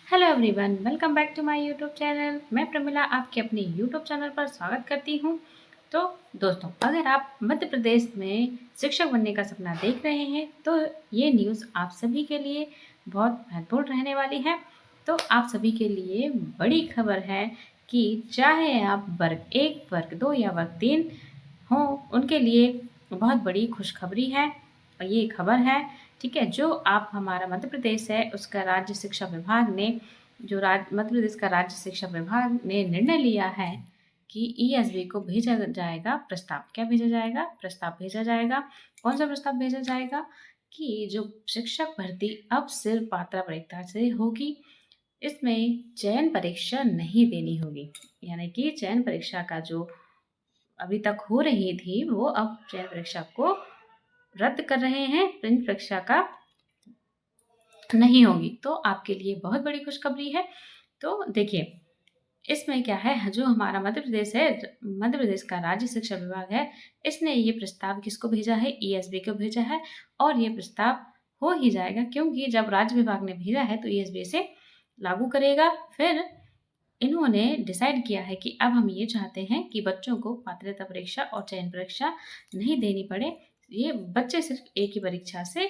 Hello everyone, welcome back to my YouTube channel. मैं प्रमिला आपके अपने यूट्यूब चैनल पर स्वागत करती हूं। तो दोस्तों, अगर आप मध्य प्रदेश में शिक्षक बनने का सपना देख रहे हैं तो ये न्यूज़ आप सभी के लिए बहुत महत्वपूर्ण रहने वाली है। तो आप सभी के लिए बड़ी खबर है कि चाहे आप वर्ग 1, वर्ग 2 या वर्ग 3 हों, उनके लिए बहुत बड़ी खुशखबरी है। और ये खबर है, ठीक है, जो आप हमारा मध्य प्रदेश है उसका राज्य शिक्षा विभाग ने मध्य प्रदेश का राज्य शिक्षा विभाग ने निर्णय लिया है कि ईएसबी को भेजा जाएगा प्रस्ताव। क्या भेजा जाएगा? प्रस्ताव भेजा जाएगा। कौन सा प्रस्ताव भेजा जाएगा? कि जो शिक्षक भर्ती अब सिर्फ पात्रता परीक्षा से होगी, इसमें चयन परीक्षा नहीं देनी होगी। यानी कि चयन परीक्षा का जो अभी तक हो रही थी वो अब चयन परीक्षा को रद्द कर रहे हैं, चयन परीक्षा का नहीं होगी। तो आपके लिए बहुत बड़ी खुशखबरी है। तो देखिए, इसमें क्या है, जो हमारा मध्य प्रदेश है, मध्य प्रदेश का राज्य शिक्षा विभाग है, इसने ये प्रस्ताव किसको भेजा है? ईएसबी को भेजा है। और ये प्रस्ताव हो ही जाएगा, क्योंकि जब राज्य विभाग ने भेजा है तो ईएसबी इसे लागू करेगा। फिर इन्होंने डिसाइड किया है कि अब हम ये चाहते हैं कि बच्चों को पात्रता परीक्षा और चयन परीक्षा नहीं देनी पड़े। ये बच्चे सिर्फ एक ही परीक्षा से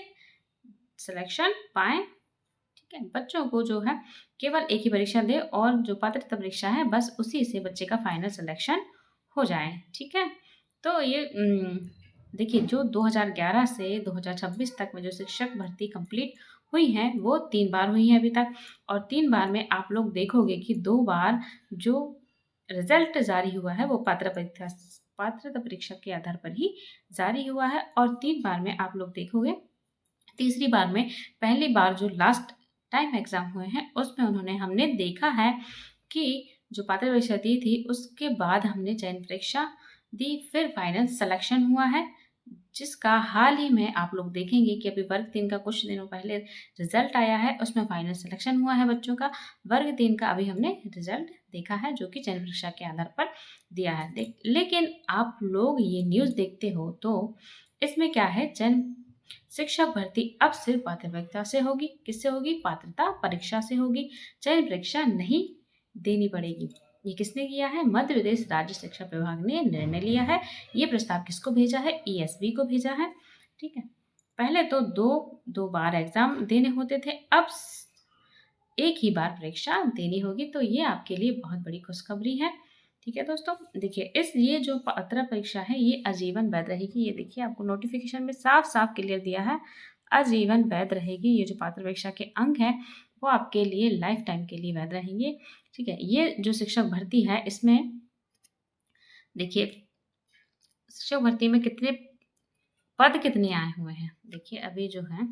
सिलेक्शन पाएँ। ठीक है, बच्चों को जो है केवल एक ही परीक्षा दे और जो पात्रता परीक्षा है बस उसी से बच्चे का फाइनल सिलेक्शन हो जाए। ठीक है, तो ये देखिए, जो 2011 से 2026 तक में जो शिक्षक भर्ती कंप्लीट हुई है वो 3 बार हुई है अभी तक। और 3 बार में आप लोग देखोगे कि 2 बार जो रिजल्ट जारी हुआ है वो पात्रता परीक्षा के आधार पर ही जारी हुआ है। और 3 बार में आप लोग देखोगे, तीसरी बार में, पहली बार जो लास्ट टाइम एग्ज़ाम हुए हैं उसमें हमने देखा है कि जो पात्रता परीक्षा दी थी उसके बाद हमने चयन परीक्षा दी, फिर फाइनल सिलेक्शन हुआ है, जिसका हाल ही में आप लोग देखेंगे कि अभी वर्ग 3 का कुछ दिनों पहले रिजल्ट आया है, उसमें फाइनल सिलेक्शन हुआ है बच्चों का। वर्ग 3 का अभी हमने रिजल्ट देखा है जो कि चयन परीक्षा के आधार पर दिया है। लेकिन आप लोग ये न्यूज़ देखते हो तो इसमें क्या है, चयन शिक्षक भर्ती अब सिर्फ पात्रता से होगी। किससे होगी? पात्रता परीक्षा से होगी। चयन परीक्षा नहीं देनी पड़ेगी। ये किसने किया है? मध्य प्रदेश राज्य शिक्षा विभाग ने निर्णय लिया है। ये प्रस्ताव किसको भेजा है? ईएसबी को भेजा है। ठीक है, पहले तो दो बार एग्जाम देने होते थे, अब एक ही बार परीक्षा देनी होगी। तो ये आपके लिए बहुत बड़ी खुशखबरी है। ठीक है दोस्तों, देखिए, इस ये जो पात्रता परीक्षा है ये आजीवन वैध रहेगी। ये देखिए, आपको नोटिफिकेशन में साफ साफ क्लियर दिया है, आजीवन वैध रहेगी। ये जो पात्रता परीक्षा के अंक हैं वो आपके लिए लाइफ टाइम के लिए वैध रहेंगे। ठीक है, ये जो शिक्षक भर्ती है इसमें देखिए, शिक्षक भर्ती में कितने पद कितने आए हुए हैं। देखिए, अभी जो है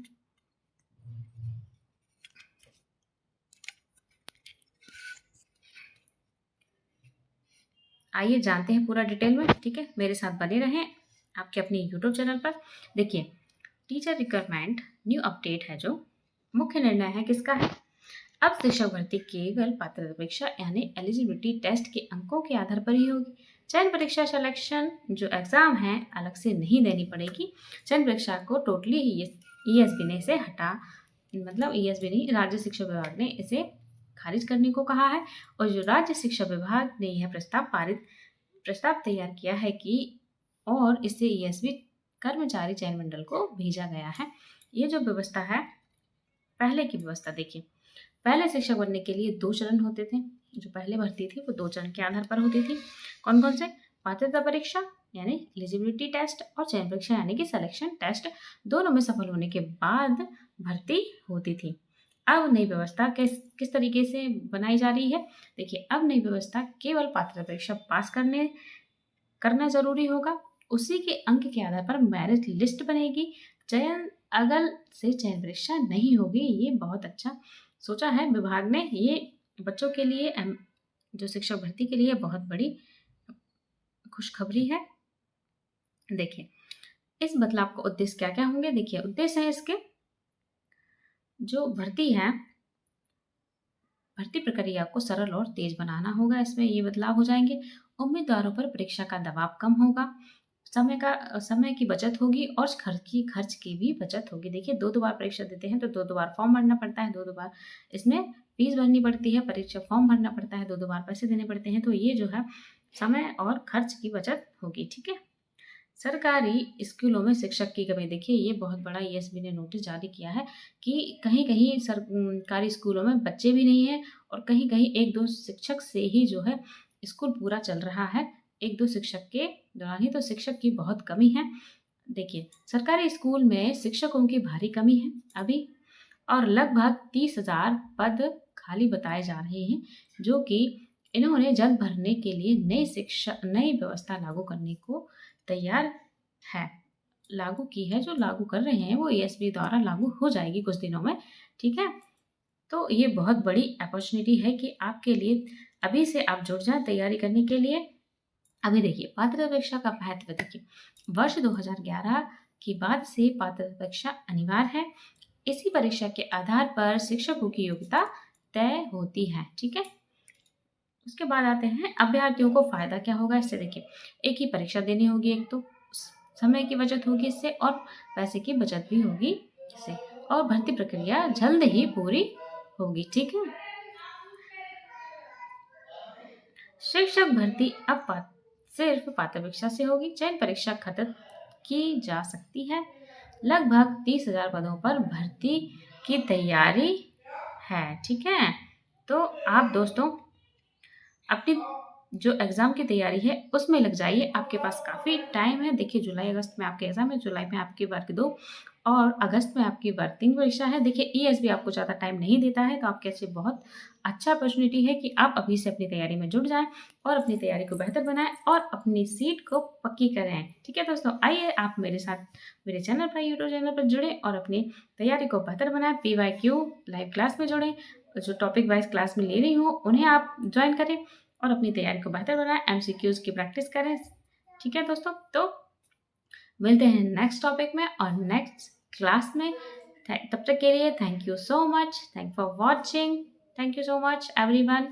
आइए जानते हैं पूरा डिटेल में। ठीक है, मेरे साथ बने रहें आपके अपने यूट्यूब चैनल पर। देखिए, टीचर रिक्वायरमेंट न्यू अपडेट है, जो मुख्य निर्णय है किसका है? अब शिक्षक भर्ती केवल पात्रता परीक्षा यानी एलिजिबिलिटी टेस्ट के अंकों के आधार पर ही होगी। चयन परीक्षा सिलेक्शन जो एग्जाम है अलग से नहीं देनी पड़ेगी। चयन परीक्षा को टोटली ईएसबी ने इसे ईएसबी नहीं, राज्य शिक्षा विभाग ने इसे खारिज करने को कहा है। और जो राज्य शिक्षा विभाग ने यह प्रस्ताव तैयार किया है कि और इसे ईएसबी कर्मचारी चयन मंडल को भेजा गया है। ये जो व्यवस्था है, पहले की व्यवस्था देखिए, पहले शिक्षक बनने के लिए 2 चरण होते थे। जो पहले भर्ती थी वो 2 चरण के आधार पर होती थी। कौन कौन से? पात्रता परीक्षा यानी एलिजिबिलिटी टेस्ट और चयन परीक्षा यानी कि सिलेक्शन टेस्ट। दोनों में सफल होने के बाद भर्ती होती थी। अब नई व्यवस्था किस तरीके से बनाई जा रही है? देखिए, अब नई व्यवस्था केवल पात्रता परीक्षा पास करना जरूरी होगा। उसी के अंक के आधार पर मेरिट लिस्ट बनेगी। चयन परीक्षा नहीं होगी। ये बहुत अच्छा सोचा है विभाग ने। ये बच्चों के लिए, जो शिक्षक भर्ती के लिए बहुत बड़ी खुशखबरी है। देखिए, इस बदलाव का उद्देश्य क्या क्या होंगे? देखिए, उद्देश्य है इसके, जो भर्ती प्रक्रिया को सरल और तेज बनाना होगा। इसमें ये बदलाव हो जाएंगे। उम्मीदवारों पर परीक्षा का दबाव कम होगा। समय की बचत होगी और खर्च की भी बचत होगी। देखिए 2-2 बार परीक्षा देते हैं तो 2-2 बार फॉर्म भरना पड़ता है, 2-2 बार इसमें फीस भरनी पड़ती है, परीक्षा फॉर्म भरना पड़ता है, 2-2 बार पैसे देने पड़ते हैं। तो ये जो है समय और खर्च की बचत होगी, ठीक है। सरकारी स्कूलों में शिक्षक की कमी, देखिए ये बहुत बड़ा ईएसबी ने नोटिस जारी किया है कि कहीं-कहीं सरकारी स्कूलों में बच्चे भी नहीं हैं और कहीं-कहीं 1-2 शिक्षक से ही जो है स्कूल पूरा चल रहा है। 1-2 शिक्षक के दौरान ही तो शिक्षक की बहुत कमी है। देखिए, सरकारी स्कूल में शिक्षकों की भारी कमी है अभी और लगभग 30,000 पद खाली बताए जा रहे हैं, जो कि इन्होंने जल्द भरने के लिए नई व्यवस्था लागू करने को तैयार है। लागू की है, जो लागू कर रहे हैं वो ईएसबी द्वारा लागू हो जाएगी कुछ दिनों में, ठीक है। तो ये बहुत बड़ी अपॉर्चुनिटी है कि आपके लिए अभी से आप जुट जाएं तैयारी करने के लिए। अभी देखिए पात्रता परीक्षा का महत्व देखिए, वर्ष 2011 के बाद से पात्रता परीक्षा अनिवार्य है। इसी परीक्षा के आधार पर शिक्षकों की योग्यता तय होती है, ठीक है। उसके बाद आते हैं अभ्यर्थियों को फायदा क्या होगा इससे। देखिए एक ही परीक्षा देनी होगी, एक तो समय की बचत होगी इससे और पैसे की बचत भी होगी इससे, और भर्ती प्रक्रिया जल्द ही पूरी होगी, ठीक है। शिक्षक भर्ती अब सिर्फ पात्र परीक्षा से होगी, चयन परीक्षा खत्म की जा सकती है। लगभग 30,000 पदों पर भर्ती की तैयारी है, ठीक है। तो आप दोस्तों अपनी जो एग्ज़ाम की तैयारी है उसमें लग जाइए, आपके पास काफ़ी टाइम है। देखिए जुलाई अगस्त में आपके एग्ज़ाम है, जुलाई में आपकी वर्ग 2 और अगस्त में आपकी वर्ग 3 परीक्षा है। देखिए ईएसबी आपको ज़्यादा टाइम नहीं देता है, तो आपके लिए बहुत अच्छा अपॉर्चुनिटी है कि आप अभी से अपनी तैयारी में जुट जाएँ और अपनी तैयारी को बेहतर बनाएँ और अपनी सीट को पक्की करें, ठीक है दोस्तों। आइए आप मेरे साथ मेरे चैनल पर यूट्यूब चैनल पर जुड़ें और अपनी तैयारी को बेहतर बनाएँ। PYQ लाइव क्लास में जुड़ें, जो टॉपिक वाइज़ क्लास में ले रही हूँ उन्हें आप जॉइन करें और अपनी तैयारी को बेहतर बनाएं, एमसीक्यूज़ की प्रैक्टिस करें, ठीक है दोस्तों। तो मिलते हैं नेक्स्ट टॉपिक में और नेक्स्ट क्लास में। तब तक के लिए thank you so much, thank for watching, thank you so much everyone.